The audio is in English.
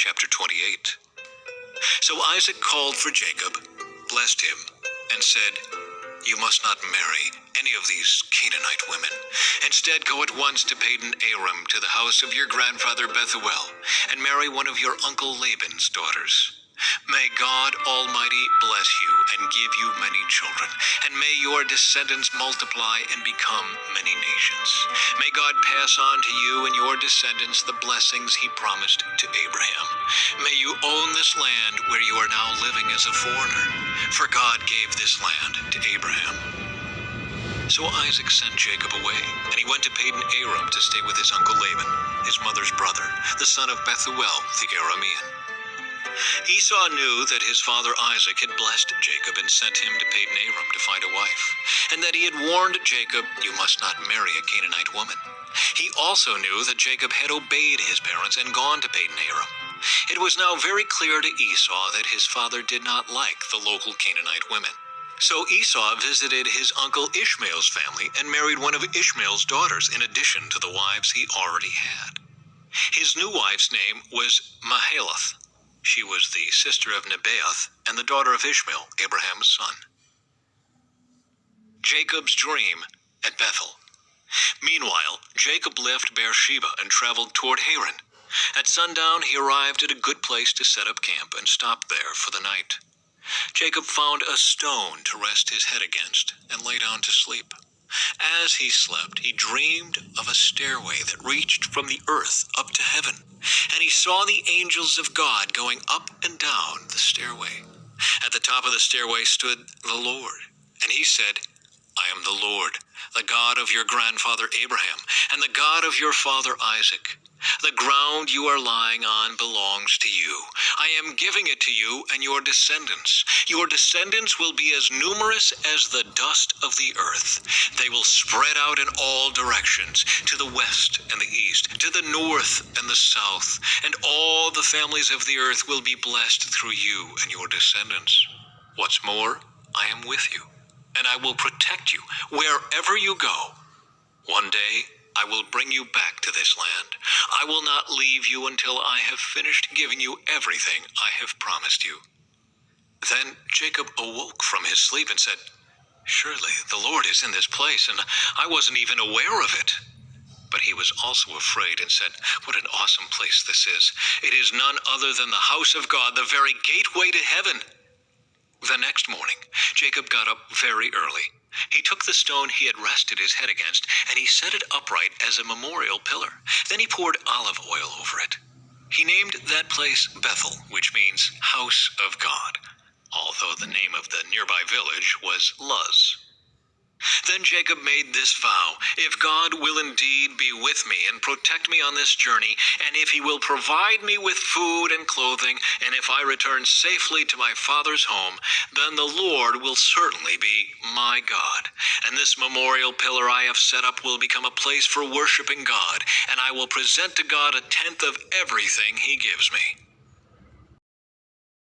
chapter 28. So Isaac called for Jacob, blessed him, and said, "You must not marry any of these Canaanite women. Instead, go at once to Padan Aram, to the house of your grandfather Bethuel, and marry one of your uncle Laban's daughters. May God Almighty bless you and give you many children, and may your descendants multiply and become many nations. May God pass on to you and your descendants the blessings he promised to Abraham. May you own this land where you are now living as a foreigner, for God gave this land to Abraham." So Isaac sent Jacob away, and he went to Padan Aram to stay with his uncle Laban, his mother's brother, the son of Bethuel the Aramean. Esau knew that his father Isaac had blessed Jacob and sent him to Padan Aram to find a wife, and that he had warned Jacob, "You must not marry a Canaanite woman." He also knew that Jacob had obeyed his parents and gone to Padan Aram. It was now very clear to Esau that his father did not like the local Canaanite women. So Esau visited his uncle Ishmael's family and married one of Ishmael's daughters in addition to the wives he already had. His new wife's name was Mahalath. She was the sister of Nebaioth and the daughter of Ishmael, Abraham's son. Jacob's dream at Bethel. Meanwhile, Jacob left Beersheba and traveled toward Haran. At sundown, he arrived at a good place to set up camp and stopped there for the night. Jacob found a stone to rest his head against and lay down to sleep. As he slept, he dreamed of a stairway that reached from the earth up to heaven, and he saw the angels of God going up and down the stairway. At the top of the stairway stood the Lord, and he said, "I am the Lord, the God of your grandfather Abraham, and the God of your father Isaac. The ground you are lying on belongs to you. I am giving it to you and your descendants. Your descendants will be as numerous as the dust of the earth. They will spread out in all directions, to the west and the east, to the north and the south, and all the families of the earth will be blessed through you and your descendants. What's more, I am with you, and I will protect you wherever you go. One day, I will bring you back to this land. I will not leave you until I have finished giving you everything I have promised you." Then Jacob awoke from his sleep and said, "Surely the Lord is in this place, and I wasn't even aware of it." But he was also afraid and said, "What an awesome place this is. It is none other than the house of God, the very gateway to heaven." The next morning, Jacob got up very early. He took the stone he had rested his head against, and he set it upright as a memorial pillar. Then he poured olive oil over it. He named that place Bethel, which means house of God, although the name of the nearby village was Luz. Then Jacob made this vow, "If God will indeed be with me and protect me on this journey, and if he will provide me with food and clothing, and if I return safely to my father's home, then the Lord will certainly be my God. And this memorial pillar I have set up will become a place for worshiping God, and I will present to God a tenth of everything he gives me."